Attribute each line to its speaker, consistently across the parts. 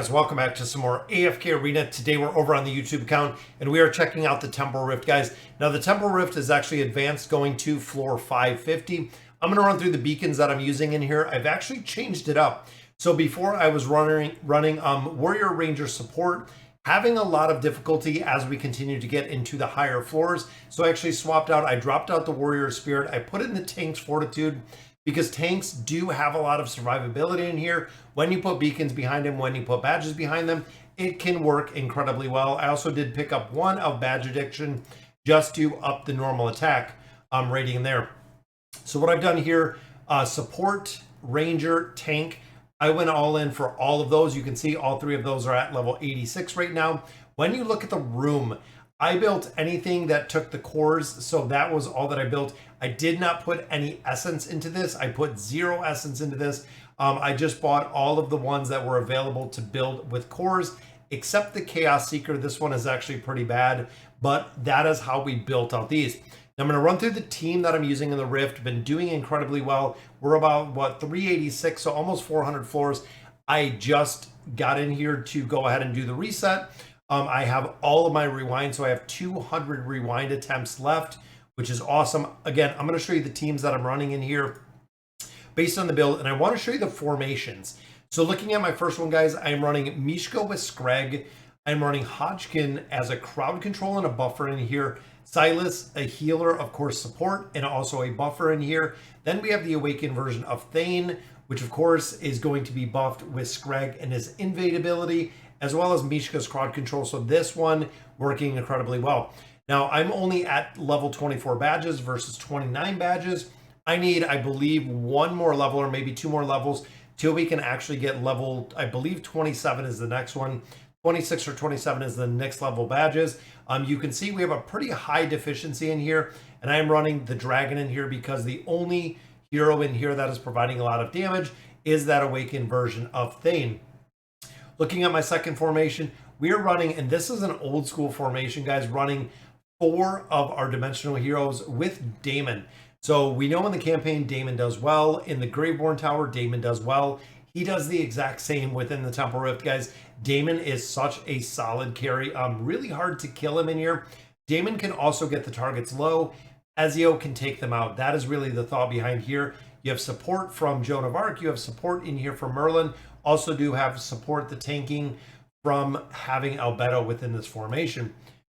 Speaker 1: guys, welcome back to some more AFK Arena. Today we're over on the YouTube account and we are checking out the Temporal Rift, guys. Now the Temporal Rift is actually advanced, going to floor 550. I'm going to run through the beacons that I'm using in here. I've actually changed it up. So before I was running Warrior Ranger support, having a lot of difficulty as we continue to get into the higher floors. So I actually swapped out, I dropped out the Warrior Spirit, I put it in the Tank's Fortitude, because tanks do have a lot of survivability in here. When you put beacons behind them, when you put badges behind them, it can work incredibly well. I also did pick up one of badge addiction just to up the normal attack rating in there. So what I've done here, support, ranger, tank, I went all in for all of those. You can see all three of those are at level 86 right now. When you look at the room, I built anything that took the cores, so that was all that I built. I did not put any essence into this. I put 0 essence into this. I just bought all of the ones that were available to build with cores, except the Chaos Seeker. This one is actually pretty bad, but that is how we built out these. Now I'm going to run through the team that I'm using in the Rift. Been doing incredibly well. We're about, 386, so almost 400 floors. I just got in here to go ahead and do the reset. I have all of my rewind, so I have 200 rewind attempts left, which is awesome. Again, I'm going to show you the teams that I'm running in here based on the build, and I want to show you the formations. So looking at my first one, guys, I'm running Mishka with Scrag. I'm running Hodgkin as a crowd control and a buffer in here. Silas, a healer, of course, support, and also a buffer in here. Then we have the Awakened version of Thane, which of course is going to be buffed with Scrag and his invade ability, as well as Mishka's crowd control. So this one working incredibly well. Now I'm only at level 24 badges versus 29 badges. I need, I believe, one more level or maybe 2 more levels till we can actually get level, I believe 27 is the next one. 26 or 27 is the next level badges. You can see we have a pretty high deficiency in here, and I'm running the dragon in here because the only hero in here that is providing a lot of damage is that Awakened version of Thane. Looking at my second formation, we are running, and this is an old school formation, guys, running 4 of our dimensional heroes with Damon. So we know in the campaign, Damon does well. In the Graveborn Tower, Damon does well. He does the exact same within the Temporal Rift, guys. Damon is such a solid carry. Really hard to kill him in here. Damon can also get the targets low. Ezio can take them out. That is really the thought behind here. You have support from Joan of Arc. You have support in here from Merlin. Also do have support the tanking from having Albedo within this formation.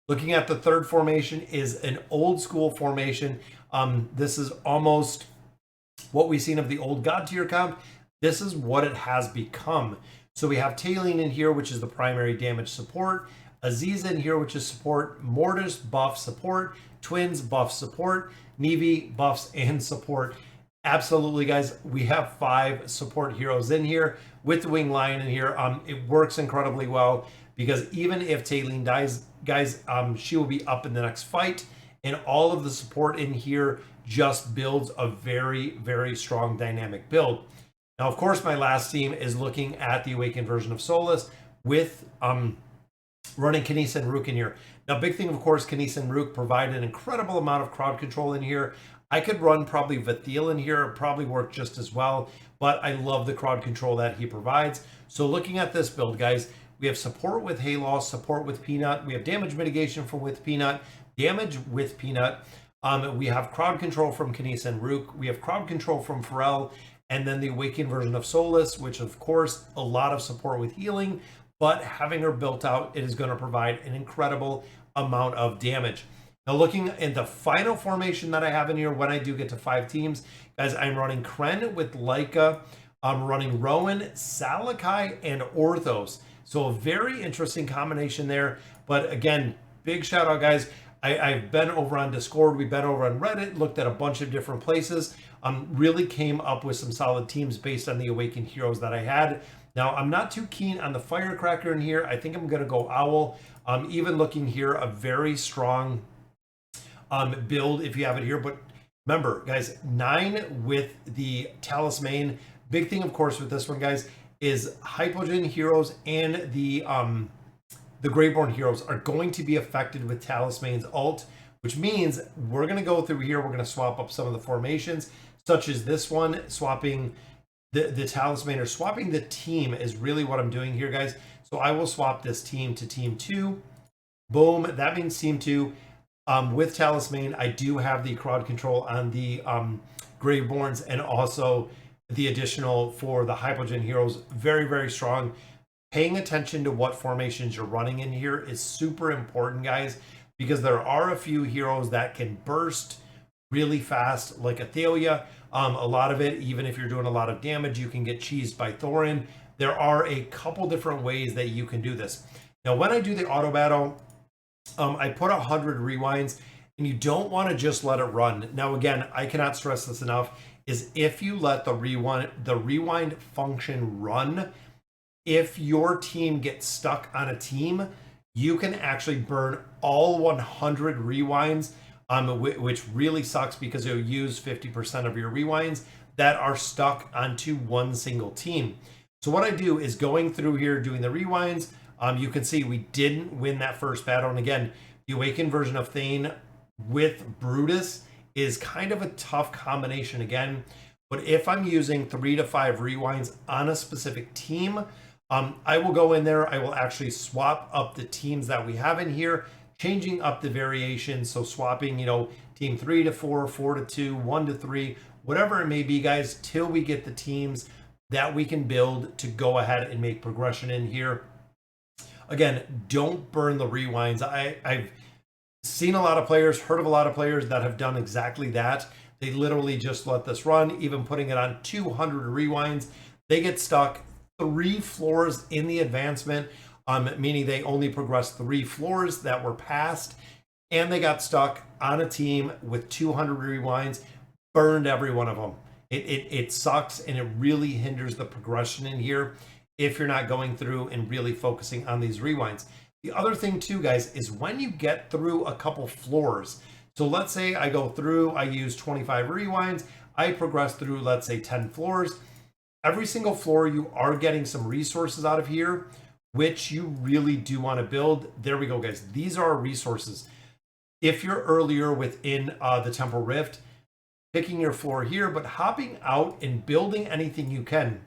Speaker 1: Looking at the third formation is an old school formation. This is almost what we've seen of the old God tier comp. This is what it has become. So we have Taline in here, which is the primary damage support. Aziza in here, which is support. Mortis, buff support. Twins, buff support. Nevi, buffs and support. Absolutely, guys. We have 5 support heroes in here with the Winged Lion in here. It works incredibly well because even if Taline dies, guys, she will be up in the next fight. And all of the support in here just builds a very, very strong dynamic build. Now, of course, my last team is looking at the Awakened version of Solus with running Kinisa and Rook in here. Now, big thing, of course, Kinisa and Rook provide an incredible amount of crowd control in here. I could run probably Vathiel in here, it probably work just as well, but I love the crowd control that he provides. So looking at this build, guys, we have support with Halos, support with Peanut. We have damage mitigation from with Peanut, damage with Peanut. We have crowd control from Kinisa and Rook. We have crowd control from Pharrell, and then the Awakened version of Solus, which of course, a lot of support with healing, but having her built out, it is going to provide an incredible amount of damage. Now looking at the final formation that I have in here, when I do get to 5 teams, guys, I'm running Kren with Leica. I'm running Rowan, Salakai, and Orthos. So a very interesting combination there. But again, big shout out, guys. I've been over on Discord, we've been over on Reddit, looked at a bunch of different places, really came up with some solid teams based on the Awakened heroes that I had. Now, I'm not too keen on the Firecracker in here. I think I'm going to go Owl. Even looking here, a very strong build if you have it here. But remember, guys, 9 with the Talisman. Big thing, of course, with this one, guys, is Hypogean heroes and the Graveborn heroes are going to be affected with Talisman's ult, which means we're going to go through here. We're going to swap up some of the formations, such as this one, swapping the Talisman, or swapping the team is really what I'm doing here, guys. So I will swap this team to team 2. Boom, that means team 2. With Talisman, I do have the crowd control on the Graveborns and also the additional for the Hypogen heroes. Very, very strong. Paying attention to what formations you're running in here is super important, guys, because there are a few heroes that can burst really fast, like Athalia. A lot of it, even if you're doing a lot of damage, you can get cheesed by Thorin. There are a couple different ways that you can do this. Now, when I do the auto battle, I put 100 rewinds, and you don't want to just let it run. Now, again, I cannot stress this enough, is if you let the rewind function run, if your team gets stuck on a team, you can actually burn all 100 rewinds, which really sucks because you'll use 50% of your rewinds that are stuck onto one single team. So what I do is going through here, doing the rewinds. You can see we didn't win that first battle. And again, the awakened version of Thane with Brutus is kind of a tough combination again. But if I'm using 3 to 5 rewinds on a specific team, I will go in there. I will actually swap up the teams that we have in here, changing up the variation. So swapping, team 3 to 4, 4 to 2, 1 to 3, whatever it may be, guys, till we get the teams that we can build to go ahead and make progression in here. Again, don't burn the rewinds. I've seen a lot of players, heard of a lot of players that have done exactly that. They literally just let this run, even putting it on 200 rewinds. They get stuck 3 floors in the advancement, meaning they only progressed 3 floors that were passed, and they got stuck on a team with 200 rewinds, burned every one of them. It sucks, and it really hinders the progression in here if you're not going through and really focusing on these rewinds. The other thing too, guys, is when you get through a couple floors. So let's say I go through, I use 25 rewinds, I progress through, let's say 10 floors. Every single floor, you are getting some resources out of here, which you really do want to build. There we go, guys. These are our resources. If you're earlier within the Temporal Rift, picking your floor here, but hopping out and building anything you can.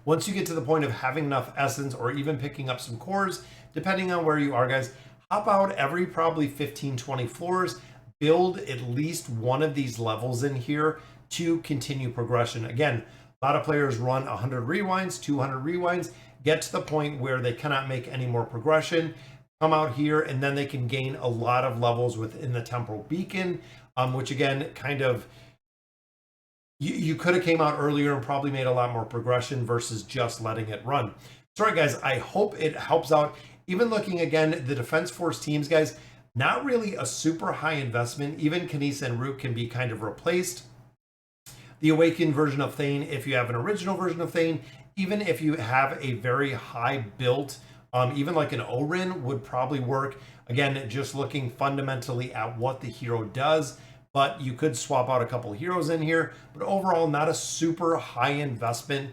Speaker 1: Once you get to the point of having enough essence or even picking up some cores, depending on where you are, guys, hop out every probably 15, 20 floors, build at least one of these levels in here to continue progression. Again, a lot of players run 100 rewinds, 200 rewinds, get to the point where they cannot make any more progression, come out here, and then they can gain a lot of levels within the Temporal Beacon, which again, kind of, you could have came out earlier and probably made a lot more progression versus just letting it run. Sorry, guys, I hope it helps out. Even looking again, the Defense Force teams, guys, not really a super high investment. Even Kniza and Root can be kind of replaced. The Awakened version of Thane, if you have an original version of Thane, even if you have a very high built, even like an Orin would probably work. Again, just looking fundamentally at what the hero does, but you could swap out a couple of heroes in here. But overall, not a super high investment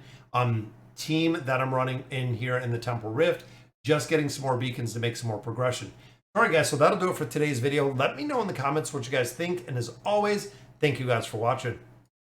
Speaker 1: team that I'm running in here in the Temporal Rift. Just getting some more beacons to make some more progression. All right, guys, so that'll do it for today's video. Let me know in the comments what you guys think. And as always, thank you guys for watching.